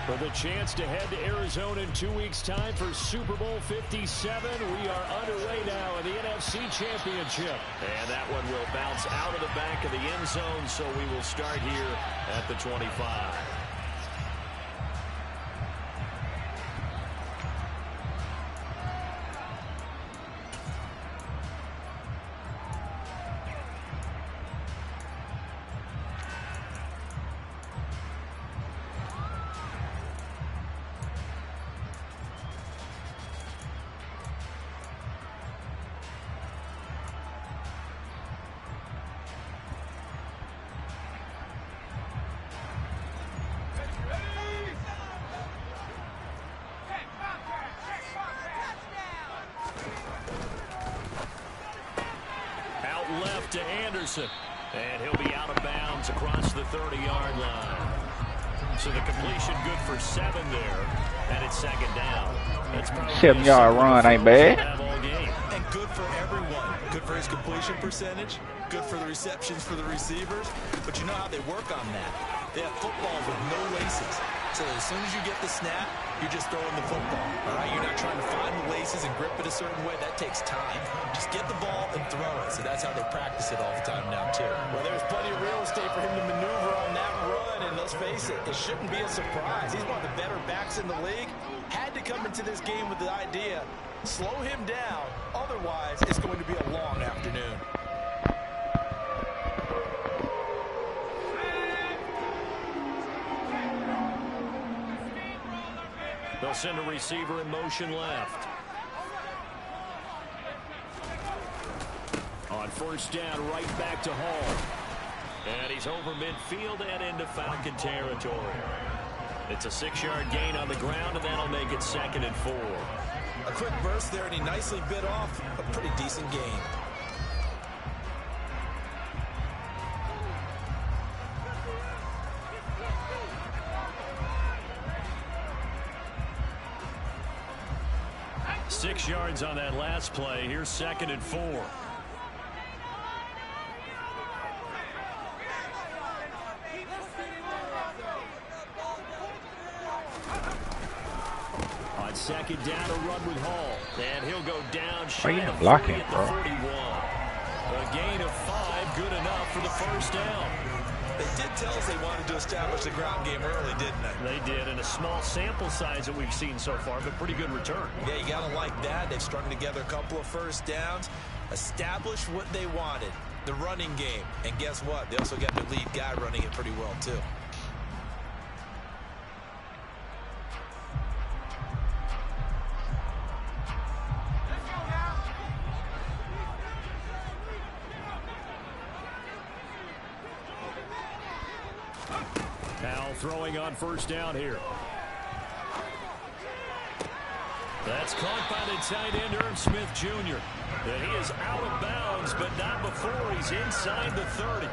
For the chance to head to Arizona in 2 weeks' time for Super Bowl 57. We are underway now in the NFC Championship. And that one will bounce out of the back of the end zone, so we will start here at the 25. Left to Anderson, and he'll be out of bounds across the 30-yard line. So the completion good for 7 there, and it's second down. That's probably 7-yard run ain't bad. And good for everyone. Good for his completion percentage, good for the receptions for the receivers. But you know how they work on that. They have footballs with no laces. So as soon as you get the snap, you're just throwing the football. All right, you're not trying to find the laces and grip it a certain way. That takes time. Just get the ball and throw it. So that's how they practice it all the time now, too. Well, there's plenty of real estate for him to maneuver on that run. And let's face it, it shouldn't be a surprise. He's one of the better backs in the league. Had to come into this game with the idea, slow him down. Otherwise, it's going to be a long afternoon. They'll send a receiver in motion left. On first down, right back to Hall. And he's over midfield and into Falcon territory. It's a 6-yard gain on the ground, and that'll make it 2nd and 4. A quick burst there, and he nicely bit off a pretty decent gain. Six yards on that last play. Here's 2nd and 4. On second down, a run with Hall. And he'll go down shy of 40 at the 41. A gain of 5, good enough for the first down. They did tell us they wanted to establish the ground game early, didn't they? They did, and a small sample size that we've seen so far, but pretty good return. Yeah, you got to like that. They've strung together a couple of first downs, established what they wanted, the running game. And guess what? They also got their lead guy running it pretty well, too. Throwing on first down here. That's caught by the tight end, Irv Smith Jr. And he is out of bounds, but not before he's inside the 30.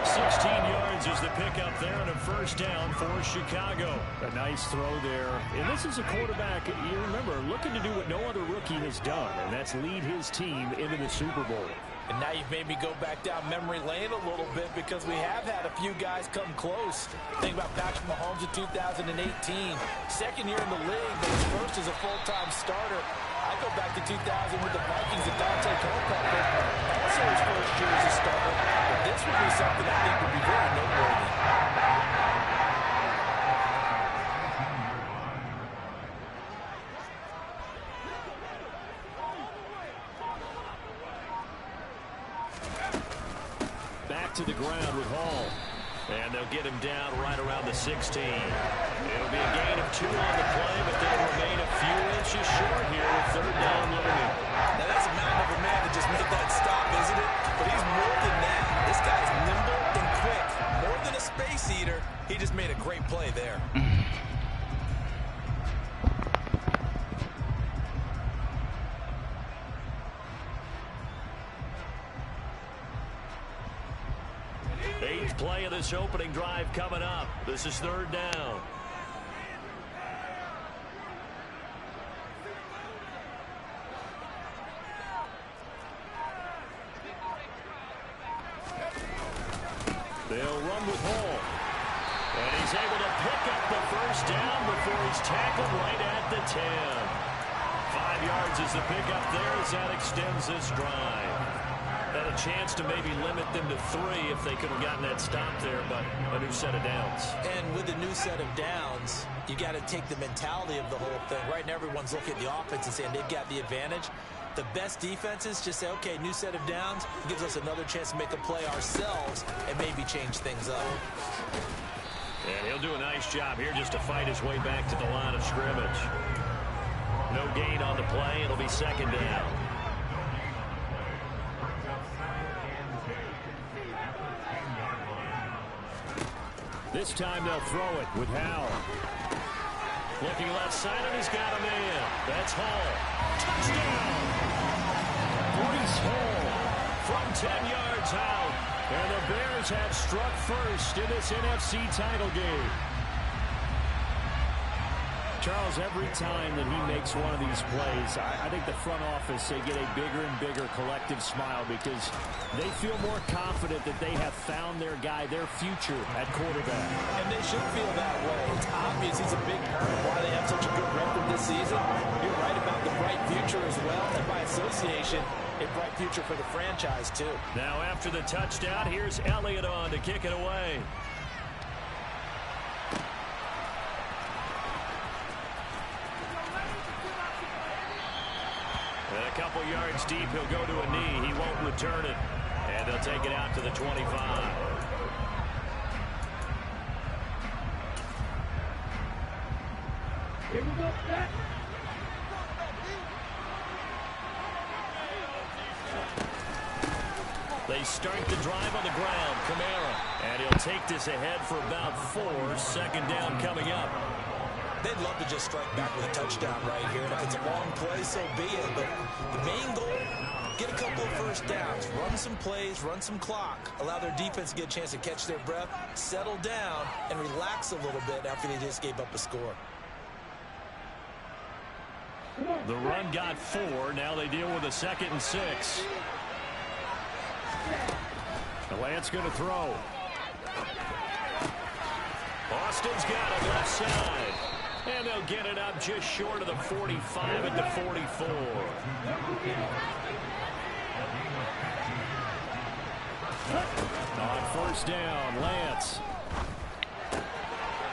16 yards is the pickup there on a first down for Chicago. A nice throw there. And this is a quarterback, you remember, looking to do what no other rookie has done, and that's lead his team into the Super Bowl. And now you've made me go back down memory lane a little bit because we have had a few guys come close. Think about Patrick Mahomes in 2018. Second year in the league, but his first as a full-time starter. I go back to 2000 with the Vikings and Dante Culpepper. Also his first year as a starter. But this would be something I think would be very noteworthy. To the ground with Hall. And they'll get him down right around the 16. It'll be a gain of 2 on the play, but they'll remain a few inches short here with third down looming. Now that's a mountain of a man to just make that stop, isn't it? But he's more than that. This guy's nimble and quick. More than a space eater. He just made a great play there. Eighth play of this opening drive coming up. This is third down. They'll run with Hall. And he's able to pick up the first down before he's tackled right at the 10. 5 yards is the pickup there as that extends this drive. Had a chance to maybe limit them to 3 if they could have gotten that stop there, but a new set of downs. And with the new set of downs, you got to take the mentality of the whole thing. Right now, everyone's looking at the offense and saying they've got the advantage. The best defenses just say, okay, new set of downs. It gives us another chance to make a play ourselves and maybe change things up. And he'll do a nice job here just to fight his way back to the line of scrimmage. No gain on the play. It'll be second down. This time they'll throw it with Howell. Looking left side, and he's got a man. That's Hall. Touchdown! Brees Hall from 10 yards out. And the Bears have struck first in this NFC title game. Charles, every time that he makes one of these plays, I think the front office, they get a bigger and bigger collective smile because they feel more confident that they have found their guy, their future at quarterback. And they should feel that way. It's obvious he's a big part of why they have such a good record this season. You're right about the bright future as well, and by association, a bright future for the franchise, too. Now after the touchdown, here's Elliott on to kick it away. And a couple yards deep, he'll go to a knee. He won't return it. And they'll take it out to the 25. Here we go, set. They start the drive on the ground. Kamara. And he'll take this ahead for about 4. Second down coming up. They'd love to just strike back with a touchdown right here. And if it's a long play, so be it. But the main goal, get a couple of first downs. Run some plays, run some clock. Allow their defense to get a chance to catch their breath, settle down, and relax a little bit after they just gave up a score. The run got 4. Now they deal with a 2nd and 6. The Lance going to throw. Austin's got it left side. And they'll get it up just short of the 45 at the 44. On first down, Lance.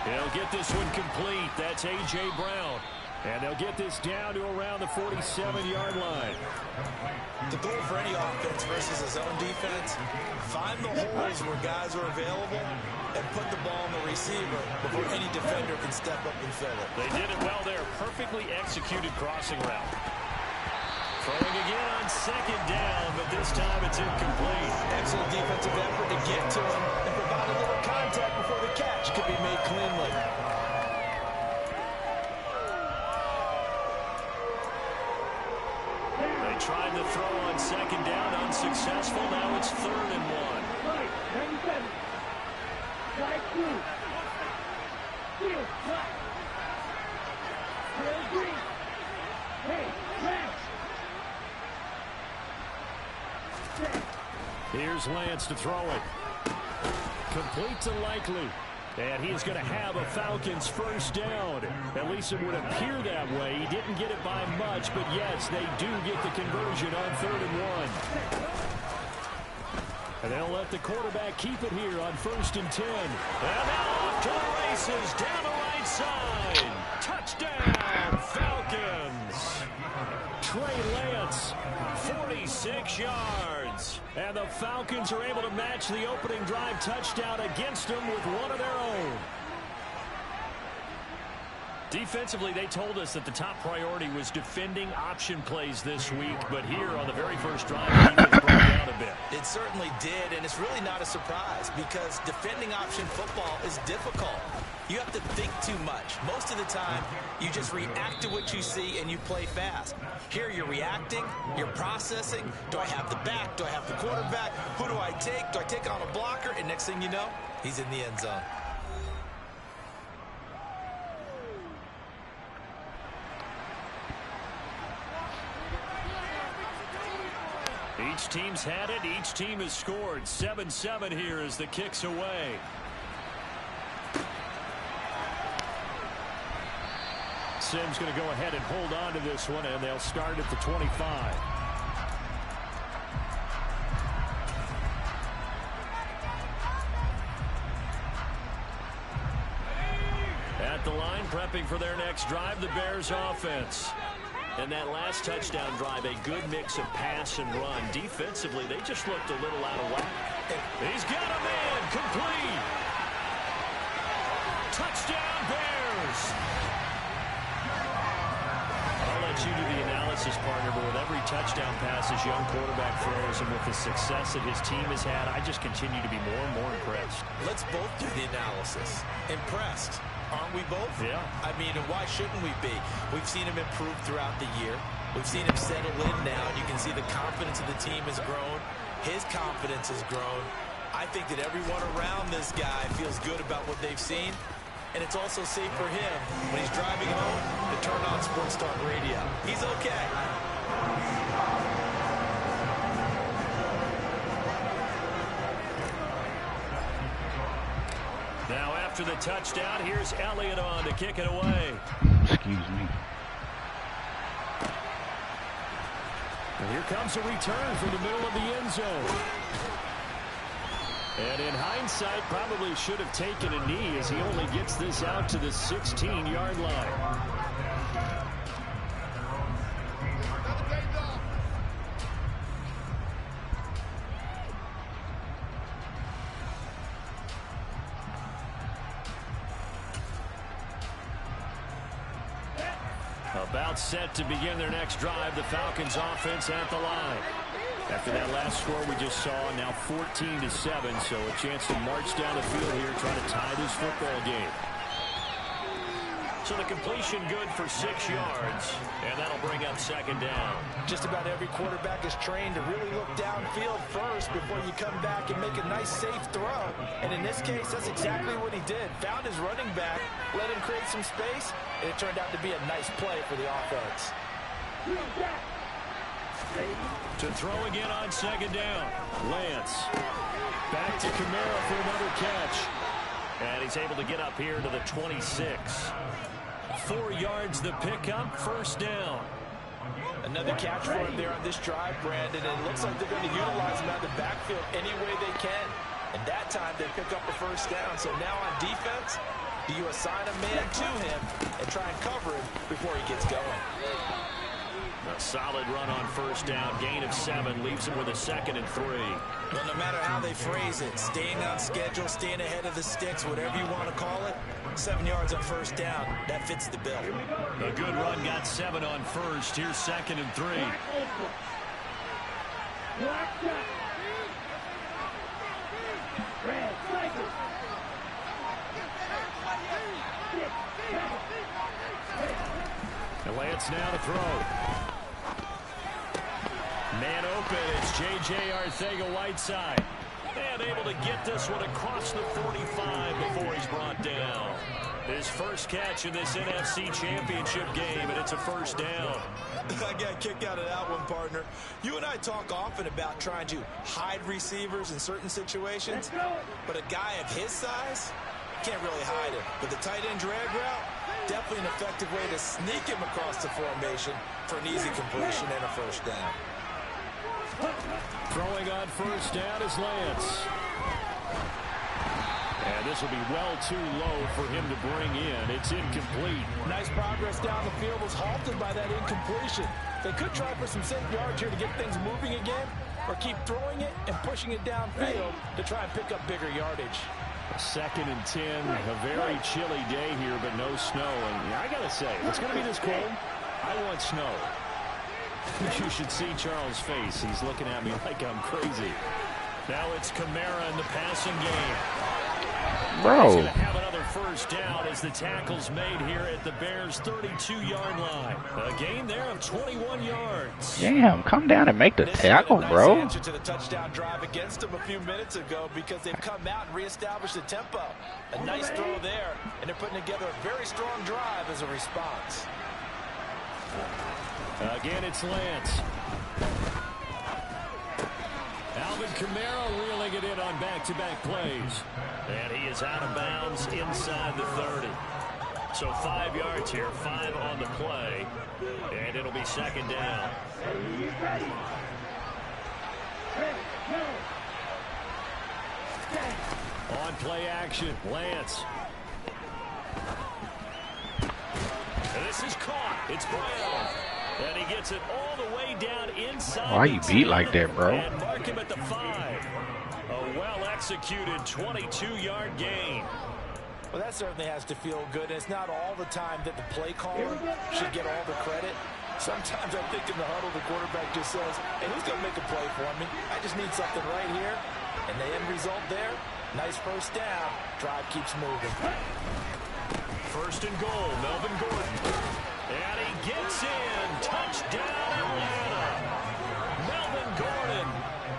He'll get this one complete. That's A.J. Brown. And they'll get this down to around the 47-yard line. The goal for any offense versus a zone defense, find the holes where guys are available and put the ball on the receiver before any defender can step up and fill it. They did it well there. Perfectly executed crossing route. Throwing again on second down, but this time it's incomplete. Excellent defensive effort to get to him and provide a little contact before the catch could be made cleanly. Tried to throw on second down, unsuccessful. Now it's 3rd and 1. Right, 97. Right through. Field, right. Field green. Hey, Lance. Here's Lance to throw it. Complete to Likely. And he's going to have a Falcons first down. At least it would appear that way. He didn't get it by much, but yes, they do get the conversion on 3rd and 1. And they'll let the quarterback keep it here on 1st and 10. And now off to the races, down the right side. Touchdown, Falcons. Trey Lance, 46 yards. and the Falcons are able to match the opening drive touchdown against them with one of their own. Defensively, they told us that the top priority was defending option plays this week, but here on the very first drive, the defense broke down a bit. It certainly did, and it's really not a surprise because defending option football is difficult. You have to think too much. Most of the time, you just react to what you see and you play fast. Here, you're reacting, you're processing. Do I have the back? Do I have the quarterback? Who do I take? Do I take on a blocker? And next thing you know, he's in the end zone. Each team's had it. Each team has scored. 7-7 here as the kick's away. Sim's going to go ahead and hold on to this one, and they'll start at the 25. At the line, prepping for their next drive, the Bears offense. And that last touchdown drive, a good mix of pass and run. Defensively, they just looked a little out of whack. He's got a man, complete. Touchdown, Bears. I'll let you do the analysis, partner, but with every touchdown pass his young quarterback throws and with the success that his team has had, I just continue to be more and more impressed. Let's both do the analysis. Impressed. Aren't we both? Yeah. I mean, and why shouldn't we be? We've seen him improve throughout the year. We've seen him settle in now, and you can see the confidence of the team has grown. His confidence has grown. I think that everyone around this guy feels good about what they've seen, and it's also safe for him when he's driving home to turn on Sports Talk Radio. He's okay. Now after the touchdown, here's Elliott on to kick it away. Excuse me. And here comes a return from the middle of the end zone. And in hindsight, probably should have taken a knee as he only gets this out to the 16-yard line. About set to begin their next drive, the Falcons offense at the line. After that last score we just saw, now 14-7, so a chance to march down the field here, trying to tie this football game. So the completion good for 6 yards, and that'll bring up second down. Just about every quarterback is trained to really look downfield first before you come back and make a nice, safe throw. And in this case, that's exactly what he did. Found his running back, let him create some space, and it turned out to be a nice play for the offense. To throw again on second down. Lance. Back to Kamara for another catch. And he's able to get up here to the 26. 4 yards the pickup, first down. Another catch for him there on this drive, Brandon, and it looks like they're going to utilize him out of the backfield any way they can. And that time they pick up a first down. So now on defense, do you assign a man to him and try and cover him before he gets going? A solid run on first down. Gain of 7 leaves him with a 2nd and 3. Well, no matter how they phrase it, staying on schedule, staying ahead of the sticks, whatever you want to call it, 7 yards on first down, that fits the bill. A good run, got 7 on first. Here's 2nd and 3. And Lance now to throw. Man open, it's J.J. Arcega-Whiteside. And able to get this one across the 45 before he's brought down. His first catch in this NFC Championship game, and it's a first down. I got a kick out of that one, partner. You and I talk often about trying to hide receivers in certain situations, but a guy of his size can't really hide him. But the tight end drag route, definitely an effective way to sneak him across the formation for an easy completion and a first down. Throwing on first down is Lance. And this will be well too low for him to bring in. It's incomplete. Nice progress down the field was halted by that incompletion. They could try for some safe yards here to get things moving again, or keep throwing it and pushing it downfield to try and pick up bigger yardage. 2nd and 10, a very chilly day here, but no snow. And I got to say, if it's going to be this cold, I want snow. You should see Charles' face. He's looking at me like I'm crazy. Now it's Kamara in the passing game. Bro. He's going to have another first down as the tackle's made here at the Bears' 32-yard line. A gain there of 21 yards. Damn, come down and make the tackle, bro. Nice answer to the touchdown drive against them a few minutes ago because they've come out and reestablished the tempo. A nice throw there, and they're putting together a very strong drive as a response. Again, it's Lance. Alvin Kamara reeling it in on back-to-back plays. And he is out of bounds inside the 30. So 5 yards here, 5 on the play, and it'll be second down. On play action, Lance. And this is caught. It's Brown. And he gets it all the way down inside. Why you beat like that, bro? And mark him at the 5. A well-executed 22-yard gain. Well, that certainly has to feel good. It's not all the time that the play caller should get all the credit. Sometimes I think in the huddle, the quarterback just says, hey, who's going to make a play for me? I just need something right here. And the end result there, nice first down. Drive keeps moving. First and goal, Melvin Gordon. And he gets in. Touchdown, Atlanta. Melvin Gordon,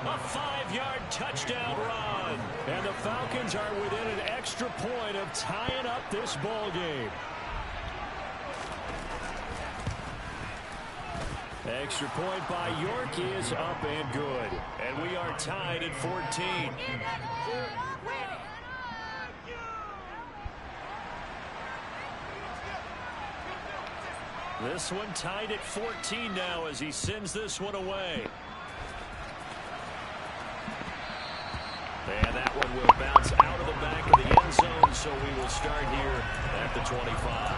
a 5-yard touchdown run. And the Falcons are within an extra point of tying up this ball game. Extra point by York is up and good. And we are tied at 14. This one tied at 14 now as he sends this one away. And that one will bounce out of the back of the end zone, so we will start here at the 25.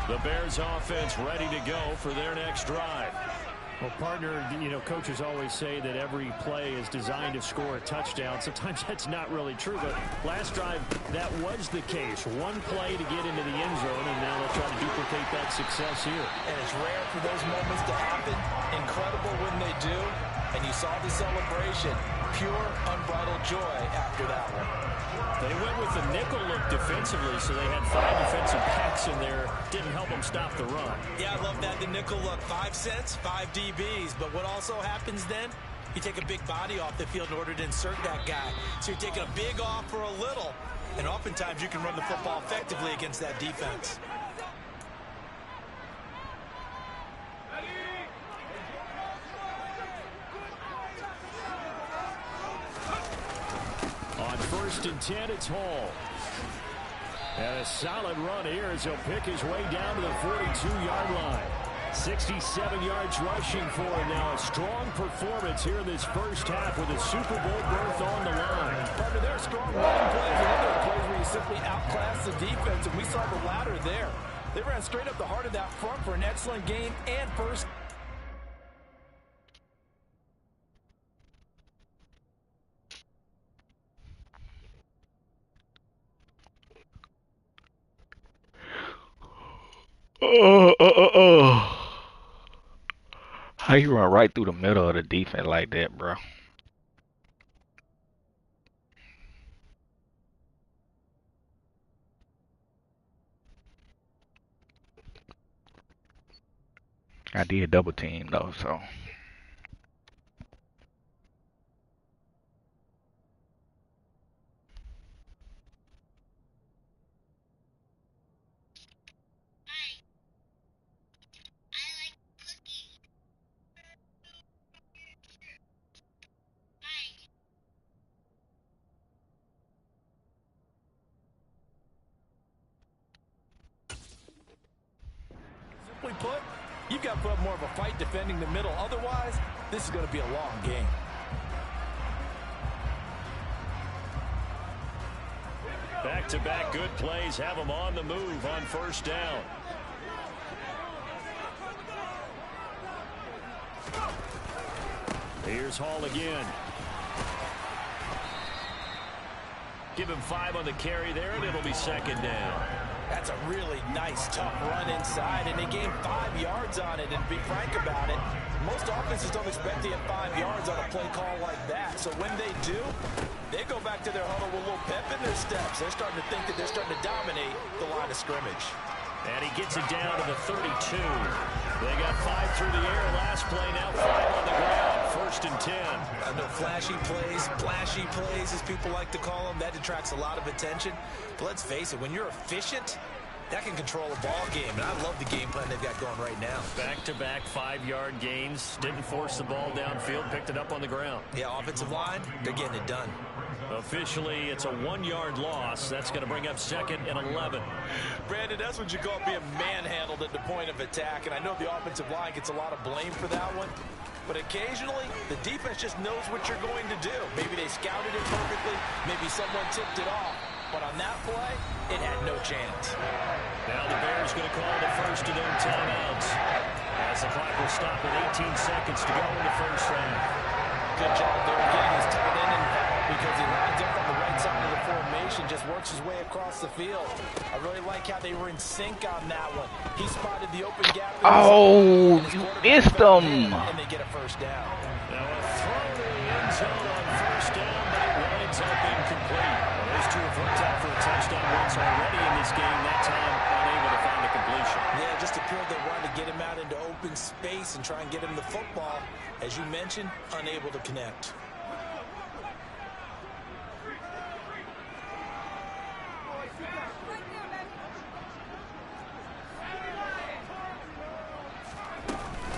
The Bears offense ready to go for their next drive. Well, partner, coaches always say that every play is designed to score a touchdown. Sometimes that's not really true, but last drive, that was the case. One play to get into the end zone, and now they'll try to duplicate that success here. And it's rare for those moments to happen. Incredible when they do. And you saw the celebration. Pure, unbridled joy after that one. They went with the nickel look defensively, so they had 5 defensive backs in there. Didn't help them stop the run. Yeah, I love that, the nickel look. 5 cents, 5 DBs. But what also happens then? You take a big body off the field in order to insert that guy. So you're taking a big off for a little. And oftentimes you can run the football effectively against that defense. On 1st and 10, it's Hall. And a solid run here as he'll pick his way down to the 42-yard line. 67 yards rushing for him now. A strong performance here in this first half with a Super Bowl berth on the line. Partner, there are strong running plays and then there are plays where you simply outclass the defense, and we saw the latter there. They ran straight up the heart of that front for an excellent game and first. How you run right through the middle of the defense like that, bro? I did double team though, so. Simply put, you've got to put up more of a fight defending the middle. Otherwise, this is going to be a long game. Back-to-back good plays have them on the move on first down. Here's Hall again. Give him 5 on the carry there, and it'll be second down. That's a really nice, tough run inside, and they gained 5 yards on it. And to be frank about it, most offenses don't expect to get 5 yards on a play call like that. So when they do, they go back to their huddle with a little pep in their steps. They're starting to think that they're starting to dominate the line of scrimmage. And he gets it down to the 32. They got 5 through the air last play, now 5 on the ground. 1st and 10. I know flashy plays, as people like to call them, that detracts a lot of attention. But let's face it, when you're efficient, that can control a ball game, and I love the game plan they've got going right now. Back-to-back 5-yard gains. Didn't force the ball downfield, picked it up on the ground. Yeah, offensive line, they're getting it done. Officially, it's a 1-yard loss. That's going to bring up 2nd and 11. Brandon, that's what you call being manhandled at the point of attack, and I know the offensive line gets a lot of blame for that one. But occasionally, the defense just knows what you're going to do. Maybe they scouted it perfectly. Maybe someone tipped it off. But on that play, it had no chance. Now the Bears going to call the first of their timeouts, as the clock will stop with 18 seconds to go in the first round. Good job there getting his tight end involved, because he lines up on the right side of the formation, just works his way across the field. I really like how they were in sync on that one. He spotted the open gap. Oh, you missed them. And they get a first down. Now a throw to the end zone on first down, but it winds up incomplete. Those two have worked out for a touchdown once already in this game. That time, unable to find a completion. Yeah, just appeared they wanted to get him out into open space and try and get him the football. As you mentioned, unable to connect.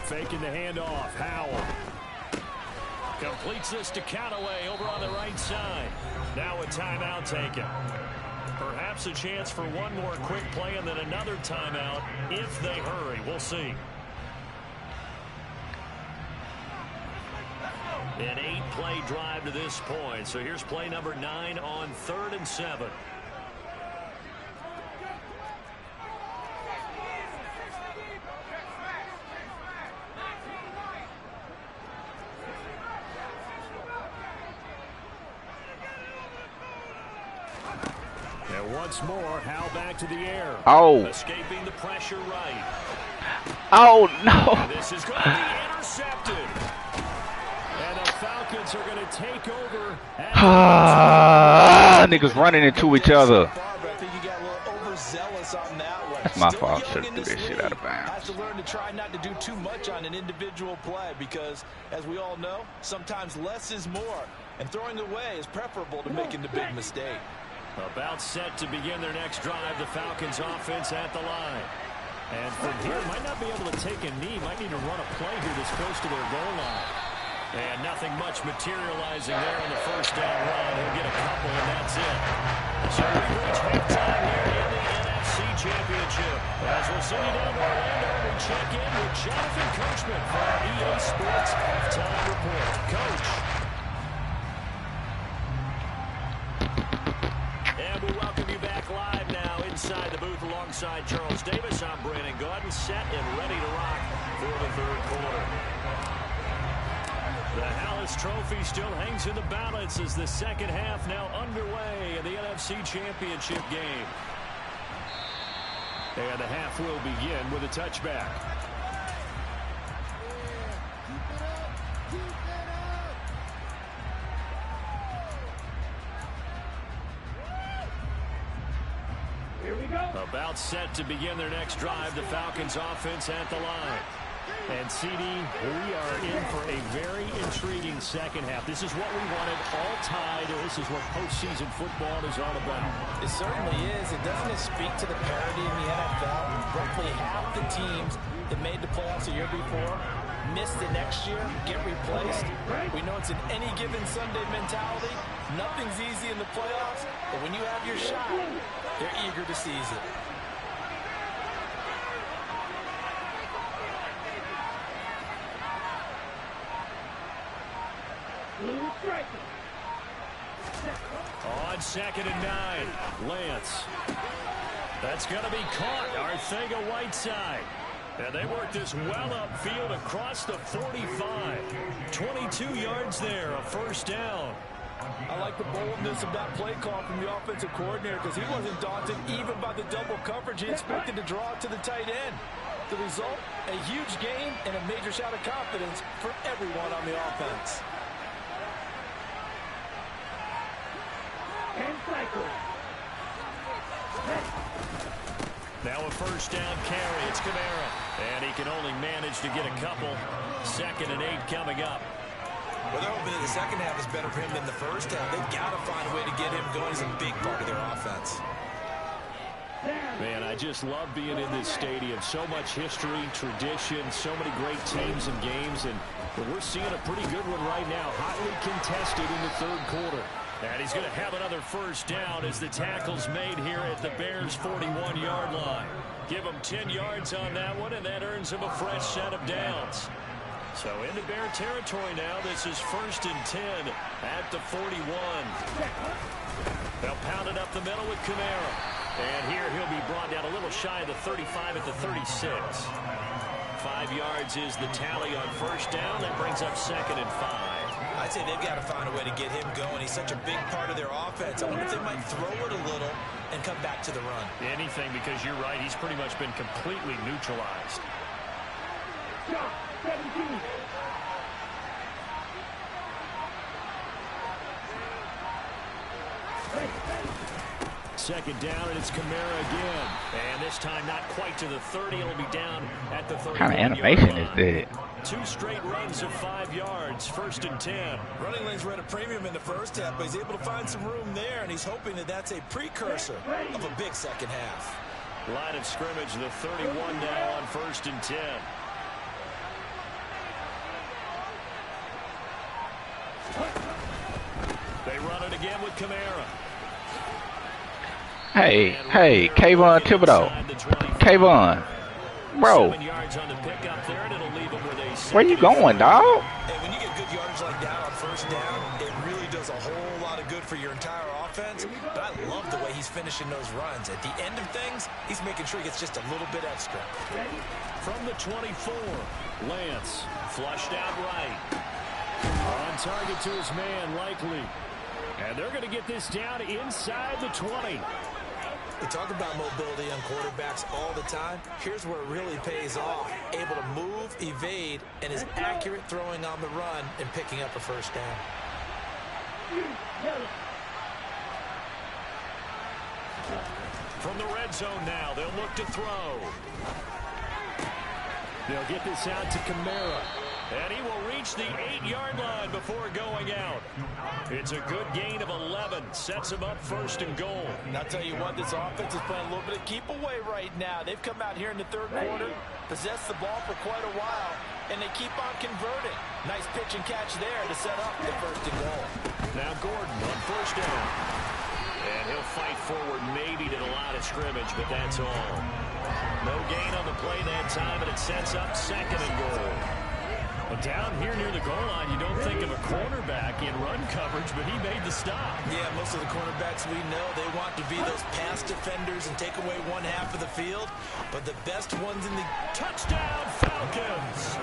Faking the handoff. Howell completes this to Callaway over on the right side. Now a timeout taken. Perhaps a chance for one more quick play and then another timeout if they hurry. We'll see. An 8-play drive to this point. So here's play number 9 on 3rd and 7. And once more, Howe back to the air. Oh. Escaping the pressure right. Oh, no. And this is going to be intercepted. And the Falcons are going to take over. Niggas running into each other. I think you got a little overzealous on that one. That's my Still fault. young Should in have threw this that shit league. out of bounds. Has to learn to try not to do too much on an individual play, because, as we all know, sometimes less is more. And throwing away is preferable to making the big mistake. About set to begin their next drive. The Falcons offense at the line. And from here, might not be able to take a knee. Might need to run a play here that's close to their goal line. And nothing much materializing there on the first down run. He'll get a couple, and that's it. So we've reached halftime here in the NFC Championship. As we'll send you down to Orlando, we check in with Jonathan Coachman for our EA Sports Halftime Report. Coach. And we welcome you back live now inside the booth alongside Charles Davis. I'm Brandon Gaudin, set and ready to rock for the third quarter. The Hallis Trophy still hangs in the balance as the second half now underway in the NFC Championship game. And the half will begin with a touchback. Here we go. About set to begin their next drive, the Falcons offense at the line. And CD, we are in for a very intriguing second half. This is what we wanted, all tied. This is what postseason football is all about. It certainly is. It doesn't speak to the parity in the NFL. Roughly half the teams that made the playoffs the year before miss the next year, get replaced. We know it's an any given Sunday mentality. Nothing's easy in the playoffs, but when you have your shot, they're eager to seize it. On 2nd and 9, Lance. That's going to be caught. Arcega-Whiteside. And they work this well upfield across the 45. 22 yards there, a first down. I like the boldness of that play call from the offensive coordinator, because he wasn't daunted even by the double coverage he expected to draw to the tight end. The result, a huge gain and a major shot of confidence for everyone on the offense. Now a first down carry. It's Kamara. And he can only manage to get a couple. 2nd and 8 coming up. Well, they're hoping that the second half is better for him than the first half. They've got to find a way to get him going. He's a big part of their offense. Man, I just love being in this stadium. So much history, tradition, so many great teams and games. And we're seeing a pretty good one right now. Hotly contested in the 3rd quarter. And he's going to have another first down as the tackle's made here at the Bears' 41-yard line. Give him 10 yards on that one, and that earns him a fresh set of downs. So into Bear territory now. This is 1st and 10 at the 41. They'll pound it up the middle with Kamara. And here he'll be brought down a little shy of the 35 at the 36. 5 yards is the tally on first down. That brings up 2nd and 5. I'd say they've got to find a way to get him going. He's such a big part of their offense. I wonder if they might throw it a little and come back to the run. Anything, because you're right. He's pretty much been completely neutralized. 2nd down, and it's Kamara again. And this time not quite to the 30. It'll be down at the 30. What kind of animation is that? 2 straight runs of 5 yards. 1st and 10. Running lanes were at a premium in the first half, but he's able to find some room there, and he's hoping that that's a precursor of a big second half. Line of scrimmage, the 31 now on 1st and 10. They run it again with Kamara. Hey, Kayvon Thibodeau. Kayvon. Bro. 7 yards on the pickup there, and it'll leave him with a Where you going, dog? And when you get good yardage like that on first down, it really does a whole lot of good for your entire offense. But I love the way he's finishing those runs. At the end of things, he's making sure he gets just a little bit extra. From the 24, Lance flushed out right. On target to his man, Likely. And they're going to get this down inside the 20. We talk about mobility on quarterbacks all the time. Here's where it really pays off. Able to move, evade, and is accurate throwing on the run and picking up a first down. From the red zone now, they'll look to throw. They'll get this out to Kamara. And he will reach the 8-yard line before going out. It's a good gain of 11. Sets him up 1st and goal. And I'll tell you what, this offense is playing a little bit of keep away right now. They've come out here in the 3rd quarter, possessed the ball for quite a while, and they keep on converting. Nice pitch and catch there to set up the 1st and goal. Now Gordon on 1st down. And he'll fight forward maybe to the line of scrimmage, but that's all. No gain on the play that time, and it sets up 2nd and goal. Well, down here near the goal line, you don't think of a cornerback in run coverage, but he made the stop. Yeah, most of the cornerbacks we know, they want to be those pass defenders and take away one half of the field. But the best ones in the... Touchdown, Falcons!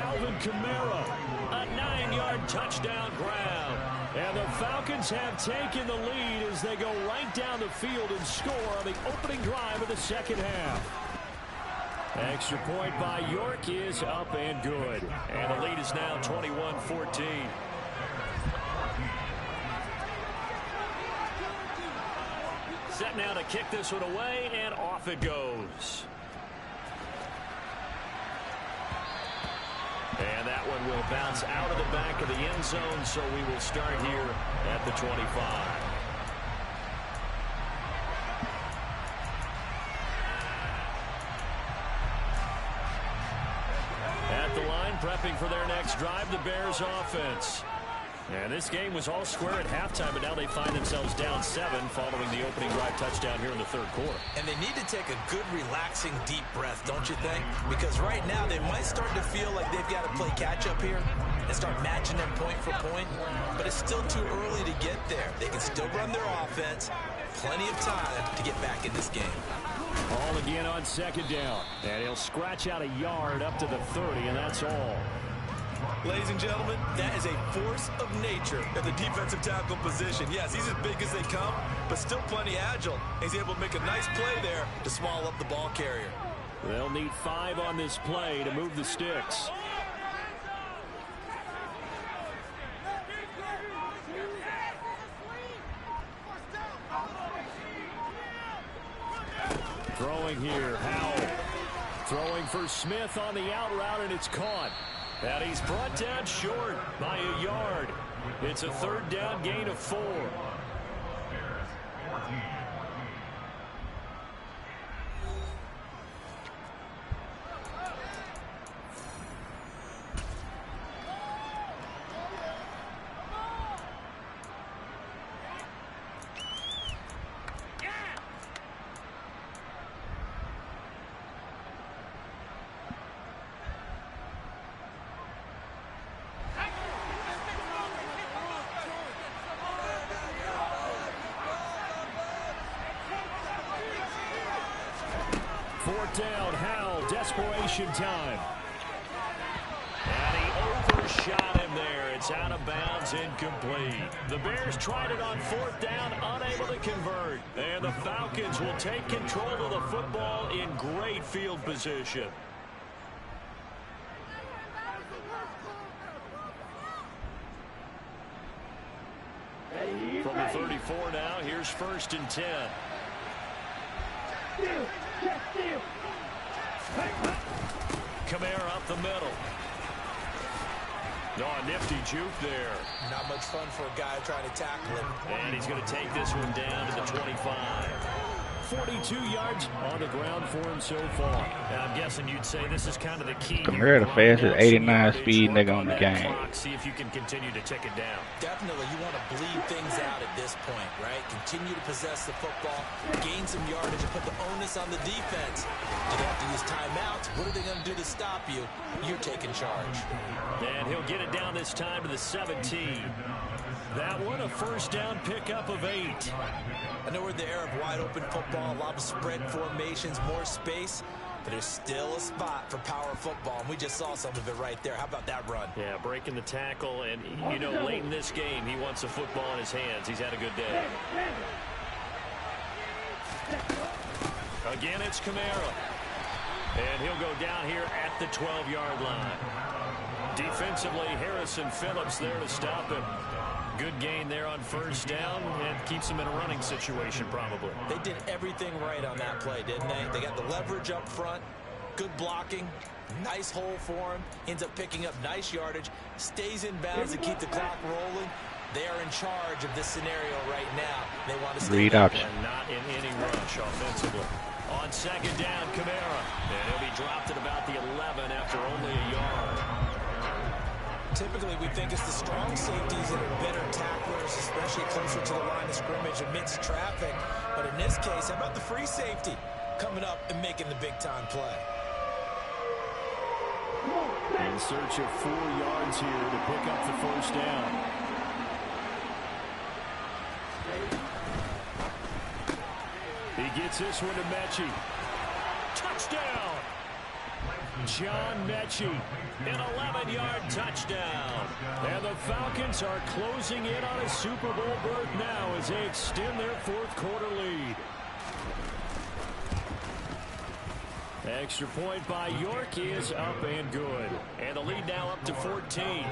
Alvin Kamara, a 9-yard touchdown grab. And the Falcons have taken the lead as they go right down the field and score on the opening drive of the 2nd half. Extra point by York is up and good. And the lead is now 21-14. Set now to kick this one away, and off it goes. And that one will bounce out of the back of the end zone, so we will start here at the 25. At the line, prepping for their next drive, the Bears offense. And this game was all square at halftime, but now they find themselves down 7 following the opening drive touchdown here in the 3rd quarter. And they need to take a good, relaxing, deep breath, don't you think? Because right now they might start to feel like they've got to play catch-up here and start matching them point for point. But it's still too early to get there. They can still run their offense. Plenty of time to get back in this game. Ball again on 2nd down. And he'll scratch out a yard up to the 30, and that's all. Ladies and gentlemen, that is a force of nature at the defensive tackle position. Yes, he's as big as they come, but still plenty agile. He's able to make a nice play there to swallow up the ball carrier. They'll need 5 on this play to move the sticks. Throwing here, Howell. Throwing for Smith on the out route, and it's caught. And he's brought down short by a yard. It's a 3rd down gain of 4. Fourth down, Howell, desperation time. And he overshot him there. It's out of bounds, incomplete. The Bears tried it on 4th down, unable to convert. And the Falcons will take control of the football in great field position. From the 34 now, here's 1st and 10. Kamara up the middle. Oh, nifty juke there. Not much fun for a guy trying to tackle him. And he's going to take this one down to the 25. 42 yards on the ground for him so far. And I'm guessing you'd say this is kind of the key. Kamara the fastest 89 speed nigga on the game. See if you can continue to tick it down. Definitely, you want to bleed things out at this point, right? Continue to possess the football, gain some yardage, and put the onus on the defense. Do they have to use timeouts? What are they going to do to stop you? You're taking charge. And he'll get it down this time to the 17. That one a 1st down pickup of 8. I know we're in the era of wide open football, a lot of spread formations, more space, but there's still a spot for power football, and we just saw some of it right there. How about that run? Yeah, breaking the tackle, and you know, late in this game, he wants the football in his hands. He's had a good day. Again, it's Kamara. And he'll go down here at the 12-yard line. Defensively, Harrison Phillips there to stop him. Good gain there on 1st down, and keeps him in a running situation probably. They did everything right on that play, didn't they? They got the leverage up front, good blocking, nice hole for him, ends up picking up nice yardage, stays in bounds to keep the clock rolling. They are in charge of this scenario right now. They want to stay read option. And not in any rush offensively. On 2nd down, Kamara. And he'll be dropped at about the 11 after only a yard. Typically, we think it's the strong safeties that are better tacklers, especially closer to the line of scrimmage amidst traffic. But in this case, how about the free safety coming up and making the big-time play? In search of 4 yards here to pick up the 1st down. He gets this one to Mechie. Touchdown! John Mechie, an 11-yard touchdown. And the Falcons are closing in on a Super Bowl berth now as they extend their 4th quarter lead. Extra point by York is up and good. And the lead now up to 14.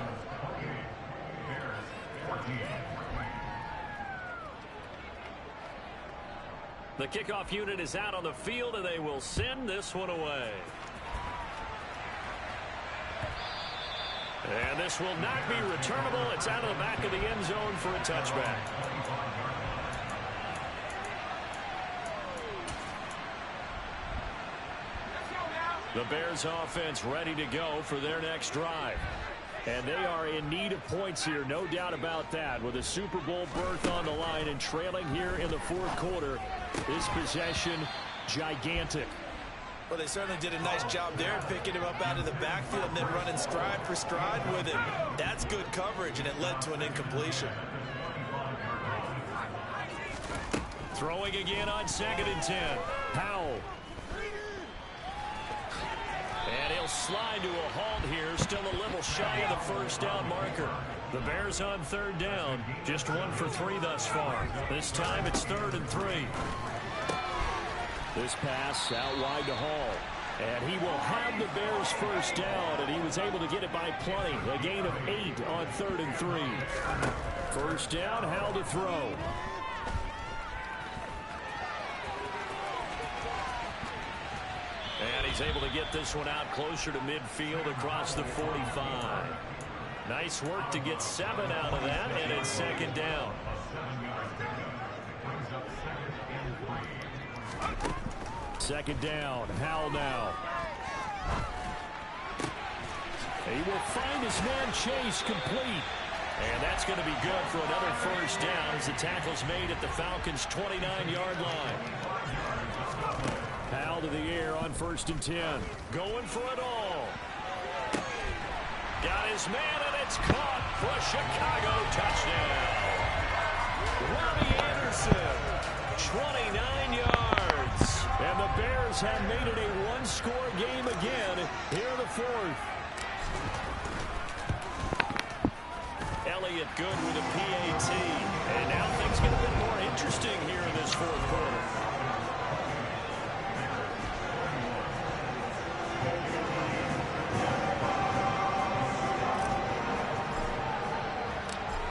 The kickoff unit is out on the field, and they will send this one away. And this will not be returnable. It's out of the back of the end zone for a touchback. The Bears offense ready to go for their next drive. And they are in need of points here, no doubt about that. With a Super Bowl berth on the line and trailing here in the 4th quarter, this possession gigantic. Well, they certainly did a nice job there, picking him up out of the backfield and then running stride for stride with him. That's good coverage, and it led to an incompletion. Throwing again on 2nd and 10. Howell. And he'll slide to a halt here, still a little shy of the 1st down marker. The Bears on 3rd down, just 1 for 3 thus far. This time it's 3rd and 3. This pass out wide to Hall. And he will have the Bears 1st down, and he was able to get it by plenty. A gain of 8 on 3rd and 3. 1st down, Howell to throw. And he's able to get this one out closer to midfield across the 45. Nice work to get 7 out of that, and it's 2nd down. Second down. Howell now. He will find his man Chase complete. And that's going to be good for another 1st down as the tackle's made at the Falcons' 29-yard line. Howell to the air on 1st and 10. Going for it all. Got his man, and it's caught for a Chicago touchdown. Robbie Anderson, 29 yards. And the Bears have made it a one-score game again here in the 4th. Elliott good with a PAT. And now things get a bit more interesting here in this 4th quarter.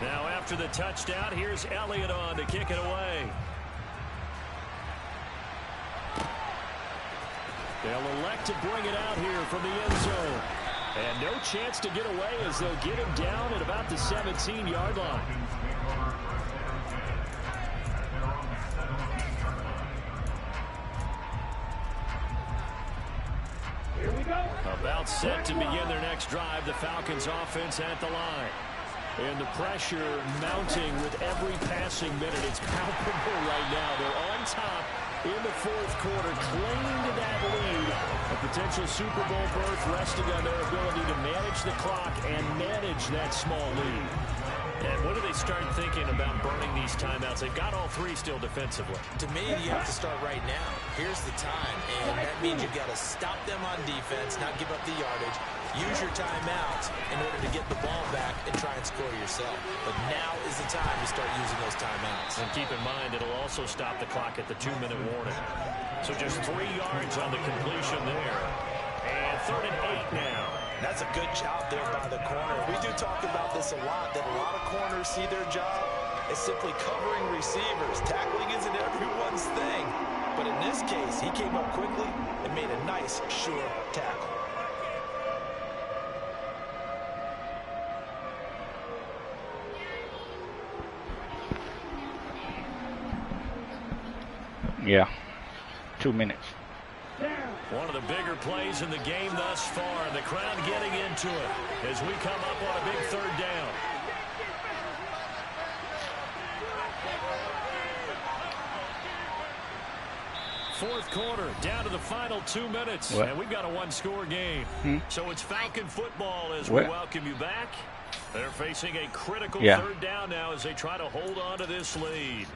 Now after the touchdown, here's Elliott on to kick it away. They'll elect to bring it out here from the end zone. And no chance to get away as they'll get him down at about the 17-yard line. Here we go. About set to begin their next drive, the Falcons offense at the line. And the pressure mounting with every passing minute. It's palpable right now. They're on top in the 4th quarter, clinging to that lead. A potential Super Bowl berth resting on their ability to manage the clock and manage that small lead. And when do they start thinking about burning these timeouts? They've got all 3 still defensively. To me, you have to start right now. Here's the time, and that means you've got to stop them on defense, not give up the yardage. Use your timeouts in order to get the ball back and try and score yourself. But now is the time to start using those timeouts. And keep in mind, it'll also stop the clock at the 2-minute warning. So just 3 yards on the completion there. And 3rd and 8 now. That's a good job there by the corner. We do talk about this a lot, that a lot of corners see their job as simply covering receivers. Tackling isn't everyone's thing. But in this case, he came up quickly and made a nice, sure tackle. Yeah. 2 minutes. One of the bigger plays in the game thus far, and the crowd getting into it as we come up on a big 3rd down. Fourth quarter, down to the final 2 minutes, and we've got a one-score game. So it's Falcon football as we welcome you back. They're facing a critical 3rd down now as they try to hold on to this lead.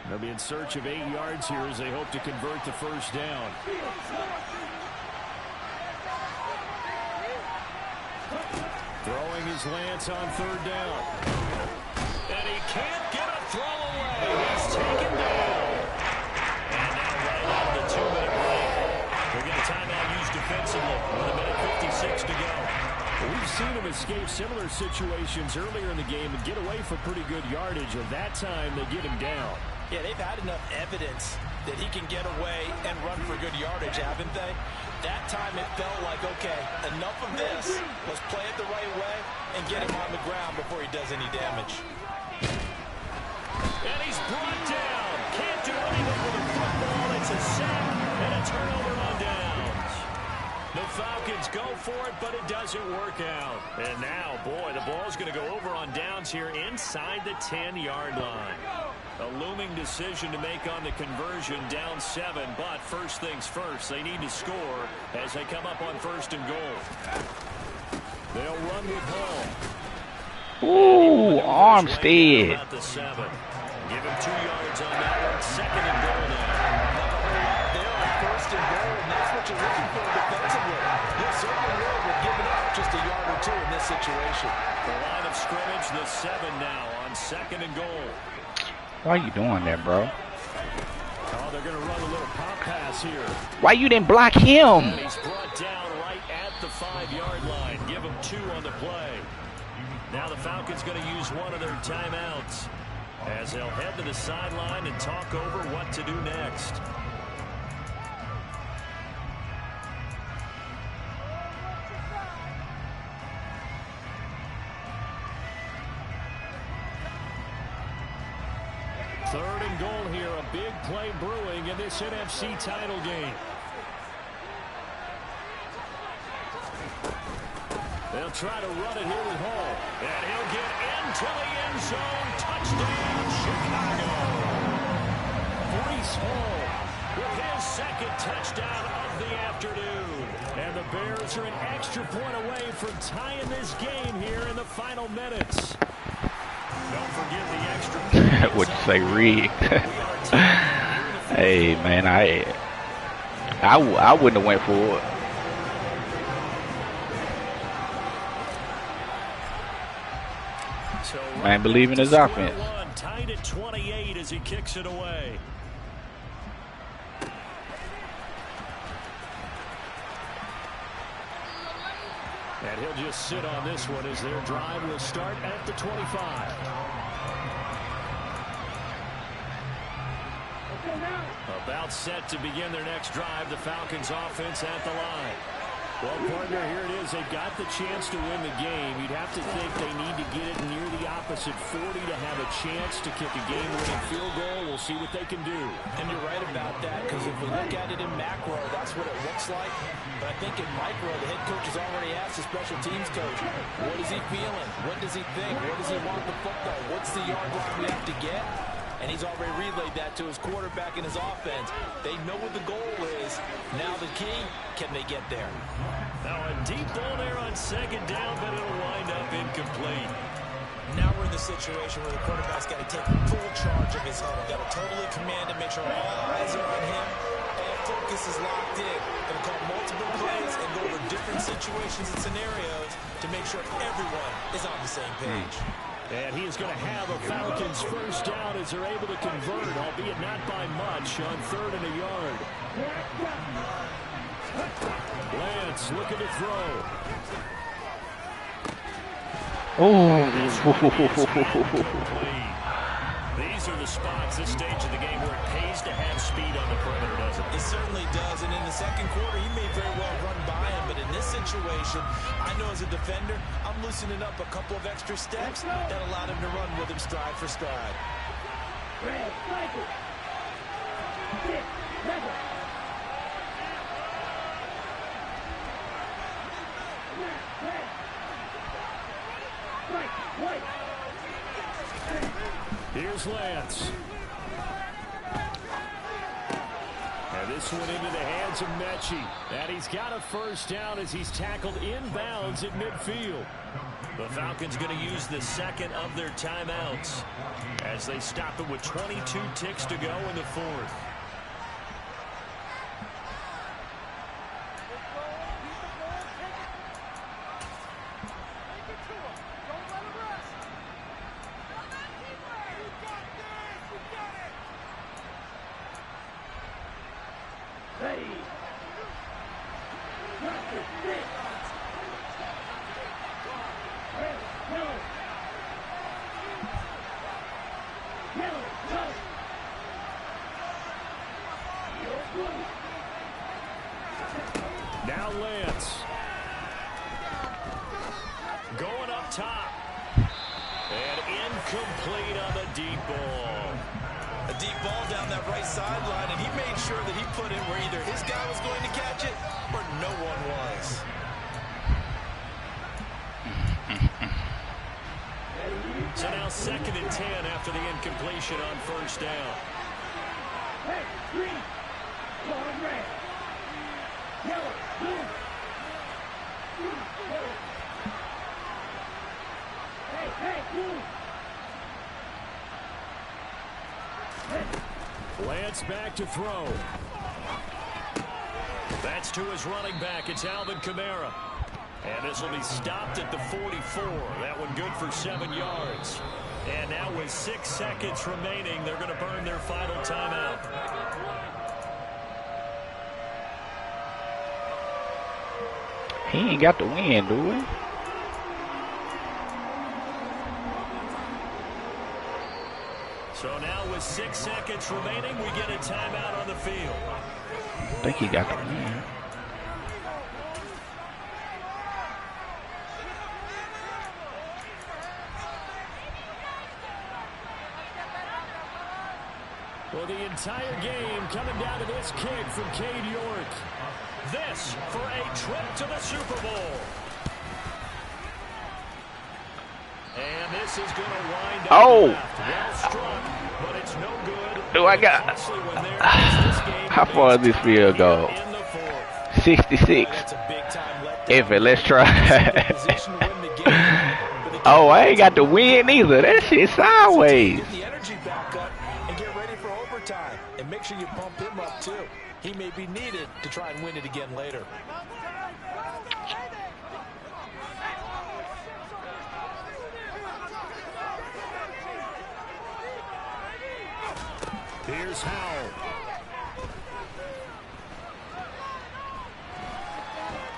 They'll be in search of 8 yards here as they hope to convert the 1st down. Throwing his Lance on 3rd down. And he can't get a throw away. He's taken down. And now right out of the 2-minute break. We'll get a timeout used defensively with 1:56 to go. We've seen him escape similar situations earlier in the game and get away for pretty good yardage. And that time, they get him down. Yeah, they've had enough evidence that he can get away and run for good yardage, haven't they? That time it felt like, okay, enough of this. Let's play it the right way and get him on the ground before he does any damage. And he's brought down. Can't do anything with a football. It's a sack and a turnover on downs. The Falcons go for it, but it doesn't work out. And now, boy, the ball's going to go over on downs here inside the 10-yard line. A looming decision to make on the conversion, down 7, but first things first, they need to score as they come up on 1st and goal. They'll run with Hall. Ooh, Armstead. About the 7. Give him 2 yards on that one. 2nd and goal now. They're on 1st and goal, and that's what you're looking for defensively. He'll certainly will with giving up just a yard or 2 in this situation. The line of scrimmage, the 7 now on 2nd and goal. Why are you doing that, bro? they're going to run a little pop pass here. Why you didn't block him? And he's brought down right at the 5-yard line. Give him 2 on the play. Now the Falcons going to use one of their timeouts as they'll head to the sideline and talk over what to do next. Third and goal here, a big play brewing in this NFC title game. They'll try to run it here with Hall. And he'll get into the end zone. Touchdown, Chicago. Breece Hall with his second touchdown of the afternoon. And the Bears are an extra point away from tying this game here in the final minutes. Don't forget the extra point. Would you say rigged? Hey, man, I wouldn't have went for it. Man, believe in his offense. Tied at 28 as he kicks it away. And he'll just sit on this one as their drive will start at the 25. About set to begin their next drive, the Falcons offense at the line. Well, partner, here it is. They've got the chance to win the game. You'd have to think they need to get it near the opposite 40 to have a chance to kick a game-winning field goal. We'll see what they can do. And you're right about that, because if we look at it in macro, that's what it looks like. But I think in micro, the head coach has already asked the special teams coach, what is he feeling? What does he think? Where does he want the football? What's the yard line we have to get? And he's already relayed that to his quarterback and his offense. They know what the goal is. Now the key, can they get there? Now a deep ball there on second down, but it'll wind up incomplete. Now we're in the situation where the quarterback's got to take full charge of his huddle. Got to totally command and make sure all eyes are on him. All focus is locked in. Going to call multiple plays and go over different situations and scenarios to make sure everyone is on the same page. And he is going to have a Falcons first down as they're able to convert, albeit not by much, on 3rd and a yard. Lance looking to throw. These are the spots, this stage of the game, where it pays to have speed on the perimeter, doesn't it? It certainly does, and in the second quarter, he may very well run by him, but in this situation, I know as a defender, I'm loosening up a couple of extra steps that allowed him to run with him stride for stride. Here's Lance. And this one into the hands of Mechie. And he's got a first down as he's tackled inbounds at midfield. The Falcons going to use the second of their timeouts as they stop it with 22 ticks to go in the 4th. Now Lance. Going up top. And incomplete on the deep ball. A deep ball down that right sideline, and he made sure that he put it where either his guy was going to catch it or no one was. So now 2nd and 10 after the incompletion on first down. Hey, green, going red, yellow, blue. Hey, blue. Lance back to throw. That's to his running back. It's Alvin Kamara. And this will be stopped at the 44. That one good for 7 yards. And now with 6 seconds remaining, they're going to burn their final timeout. He ain't got the win, do he? So now with 6 seconds remaining, we get a timeout on the field. I think he got the win. Well, the entire game coming down to this kick from Cade York. This for a trip to the Super Bowl. And this is going to wind up left. Well struck, but it's no good. Do I got... How far does this field go? 66. If it, let's try. Oh, I ain't got the win either. That shit sideways. Get the energy back up and get ready for overtime. And make sure you pump him up, too. He may be needed to try and win it again later. Here's Howell.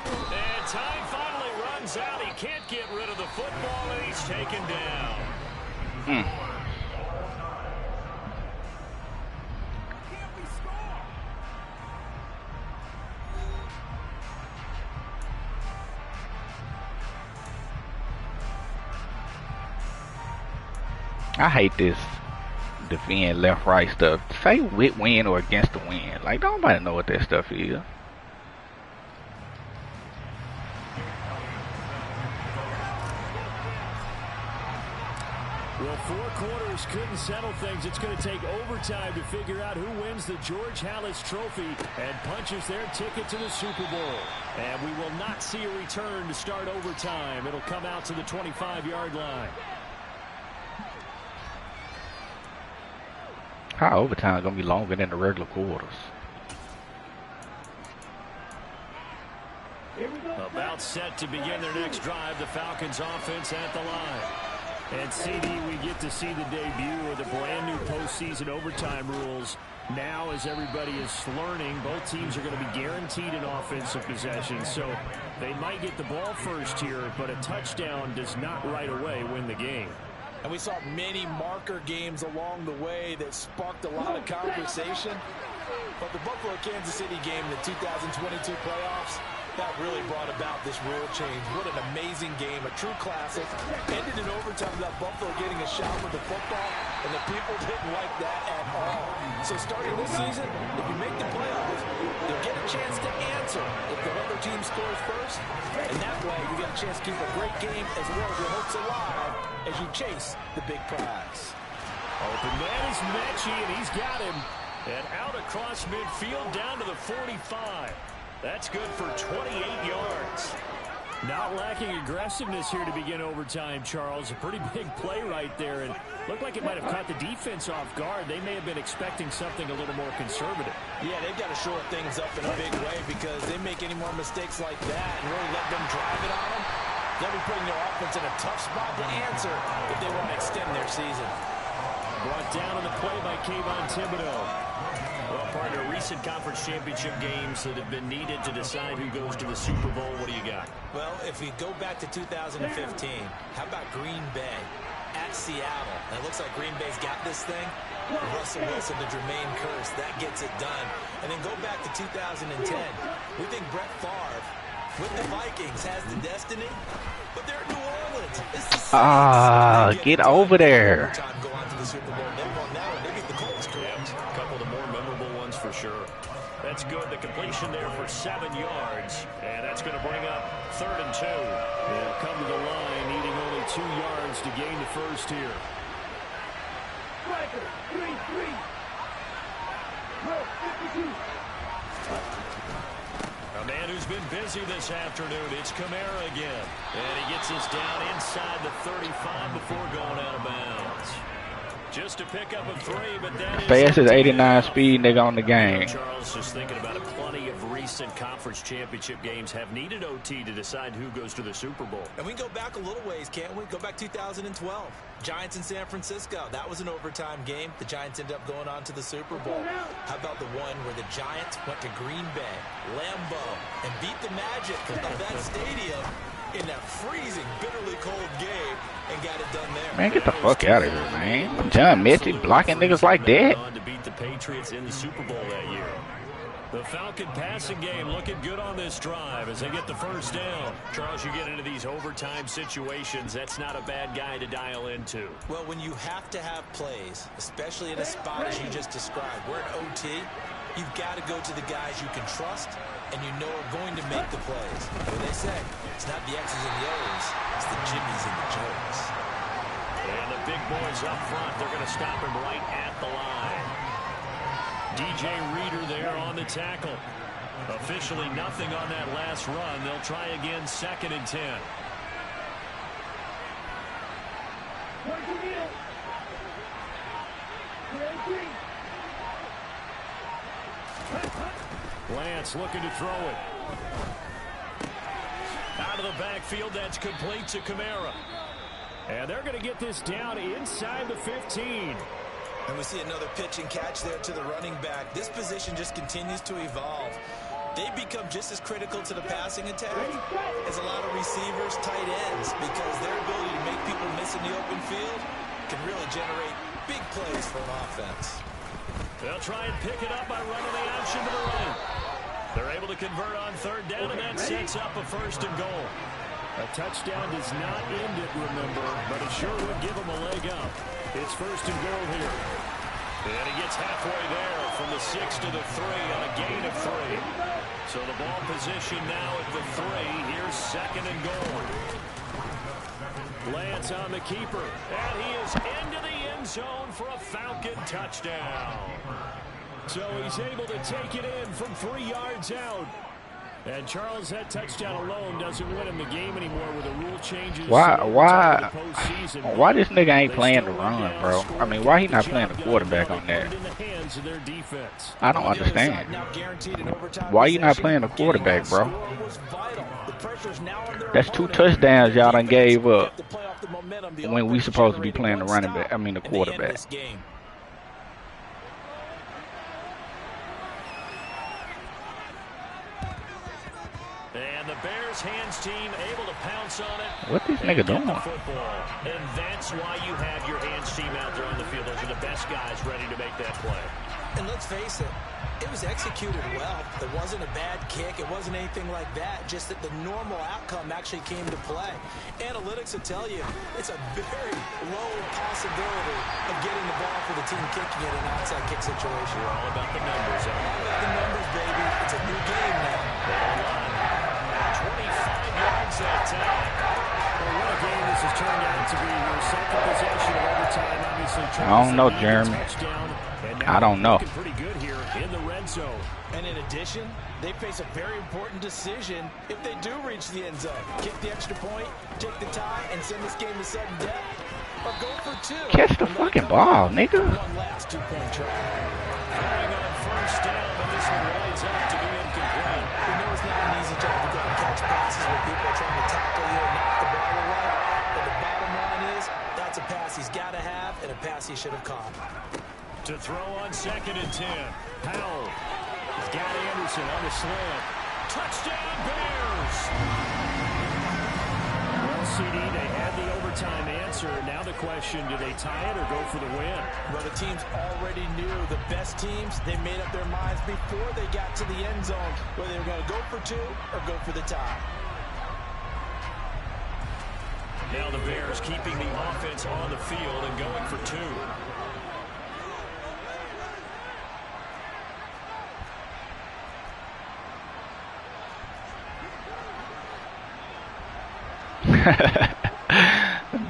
And time finally runs out. He can't get rid of the football, and he's taken down. I hate this defend left right stuff. Say with win or against the win. Like, nobody know what that stuff is. Well, 4 quarters couldn't settle things. It's going to take overtime to figure out who wins the George Halas Trophy and punches their ticket to the Super Bowl. And we will not see a return to start overtime. It'll come out to the 25-yard line. How overtime is gonna be longer than the regular quarters? About set to begin their next drive. The Falcons offense at the line. And CD, we get to see the debut of the brand new postseason overtime rules. Now, as everybody is learning, both teams are going to be guaranteed an offensive possession. So they might get the ball first here, but a touchdown does not right away win the game. And we saw many marker games along the way that sparked a lot of conversation. But the Buffalo-Kansas City game in the 2022 playoffs, that really brought about this rule change. What an amazing game, a true classic. Ended in overtime without Buffalo getting a shot with the football, and the people didn't like that at all. So starting this season, if you make the playoffs, you'll get a chance to answer if the other team scores first. And that way, you get a chance to keep a great game as well as your hopes alive as you chase the big prize. Open man is Mechie, and he's got him. And out across midfield down to the 45. That's good for 28 yards. Not lacking aggressiveness here to begin overtime, Charles. A pretty big play right there, and looked like it might have caught the defense off guard. They may have been expecting something a little more conservative. Yeah, they've got to shore things up in a big way, because they make any more mistakes like that and really let them drive it on them, they'll be putting their offense in a tough spot to answer if they want to extend their season. Brought down on the play by Kayvon Thibodeau. Well, partner, recent conference championship games that have been needed to decide who goes to the Super Bowl. What do you got? Well, if we go back to 2015, how about Green Bay at Seattle? And it looks like Green Bay's got this thing. Russell Wilson to Jermaine Kearse, that gets it done. And then go back to 2010. We think Brett Favre with the Vikings has the destiny, but they're at New Orleans. It's the Saints. Get over there. Go on to the Super Bowl. They won that one. They beat the Colts. Correct. A couple of the more memorable ones for sure. That's good. The completion there for 7 yards. And that's going to bring up 3rd and 2. They'll come to the line, needing only 2 yards to gain the first here. Striker, 3-3. Look, 52. A man who's been busy this afternoon, it's Kamara again. And he gets us down inside the 35 before going out of bounds. Just to pick up a 3, but that Fastest 89 speed nigga on the game. Charles, just thinking about it, plenty of recent conference championship games have needed OT to decide who goes to the Super Bowl. And we can go back a little ways, can't we? Go back 2012. Giants in San Francisco. That was an overtime game. The Giants ended up going on to the Super Bowl. How about the one where the Giants went to Green Bay, Lambeau, and beat the Magic of that stadium in that freezing, bitterly cold game and got it done there. Man, get the fuck out of here, man. John Mitchell blocking niggas like that. To beat the Patriots in the Super Bowl that year. The Falcon passing game looking good on this drive as they get the first down. Charles, you get into these overtime situations, that's not a bad guy to dial into. Well, when you have to have plays, especially in a spot as you just described, we're at OT, you've got to go to the guys you can trust and you know are going to make the plays. What do they say? It's not the X's and the O's, it's the Jimmies and the Joes. And the big boys up front, they're going to stop him right at the line. DJ Reader there on the tackle. Officially nothing on that last run. They'll try again, 2nd and 10. Lance looking to throw it. Out of the backfield, that's complete to Kamara. And they're going to get this down inside the 15. And we see another pitch and catch there to the running back. This position just continues to evolve. They become just as critical to the passing attack as a lot of receivers, tight ends, because their ability to make people miss in the open field can really generate big plays for an offense. They'll try and pick it up by running the option to the right. They're able to convert on 3rd down, and that sets up a 1st and goal. A touchdown does not end it, remember, but it sure would give them a leg up. It's 1st and goal here. And he gets halfway there from the 6 to the 3 on a gain of 3. So the ball position now at the 3. Here's 2nd and goal. Lance on the keeper. And he is into the end zone for a Falcon touchdown. So he's able to take it in from 3 yards out. And Charles, that touchdown alone doesn't win him the game anymore with the rule changes. Why this nigga ain't playing the run, bro? I mean, why he not playing the quarterback on that? I don't understand. Why you not playing the quarterback, bro? That's 2 touchdowns y'all done gave up when we supposed to be playing the running back. I mean the quarterback. And the Bears hands team able to pounce on it. What this nigga doing? And that's why you have your hands team out there on the field. Those are the best guys ready to make that play. And let's face it, it was executed well. It wasn't a bad kick. It wasn't anything like that. Just that the normal outcome actually came to play. Analytics will tell you it's a very low possibility of getting the ball for the team kicking it in an outside kick situation. We're all about the numbers. All about the numbers, baby. It's a new game now. 25 yards that time. Well, what a game this has turned out to be. Your second possession of overtime, obviously. I don't know, Jeremy. I don't know. Pretty good here in the red zone. And in addition, they face a very important decision if they do reach the end zone. Kick the extra point, take the tie, and send this game to sudden death. Or go for 2. Catch the fucking ball, nigga. One last 2-point try. Going on 1st down, but this one winds up to be incomplete. We know it's not an easy job to go and catch passes where people are trying to tackle you and knock the ball away. But the bottom line is, that's a pass he's got to have and a pass he should have caught. To throw on 2nd and 10. Powell. He's got Anderson on the slant. Touchdown, Bears! Well, CD, they had the overtime answer. Now the question, do they tie it or go for the win? Well, the teams already knew. The best teams, they made up their minds before they got to the end zone whether they were going to go for 2 or go for the tie. Now the Bears keeping the offense on the field and going for 2.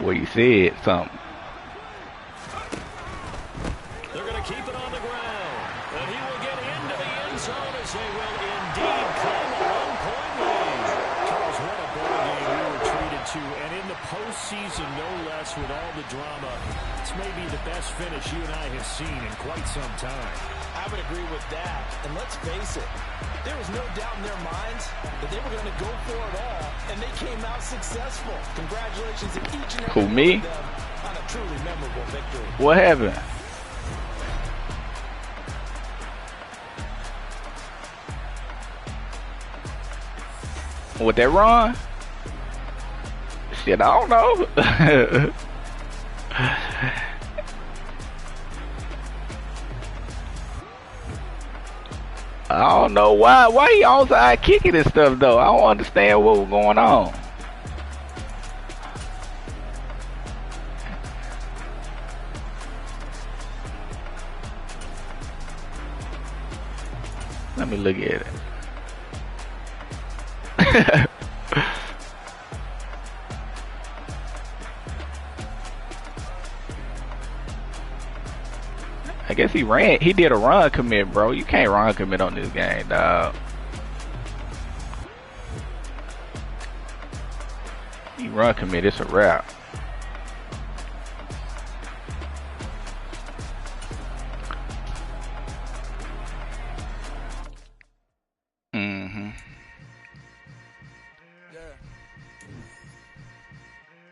Boy, you said something. They're going to keep it on the ground. And he will get into the end zone as they will indeed claim a 1-point lead. Charles, what a ball game we were treated to. And in the postseason, no less, with all the drama. It's maybe the best finish you and I have seen in quite some time. I would agree with that. And let's face it, there was no doubt in their minds that they were going to go for it all, and they came out successful. Congratulations to each and every one of them on a truly memorable victory. What happened? With that run? Shit, I don't know. I don't know why he onside kicking and stuff though. I don't understand what was going on. Let me look at it. I guess he did a run commit, bro. You can't run commit on this game, dog. You run commit, it's a wrap.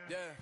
Yeah.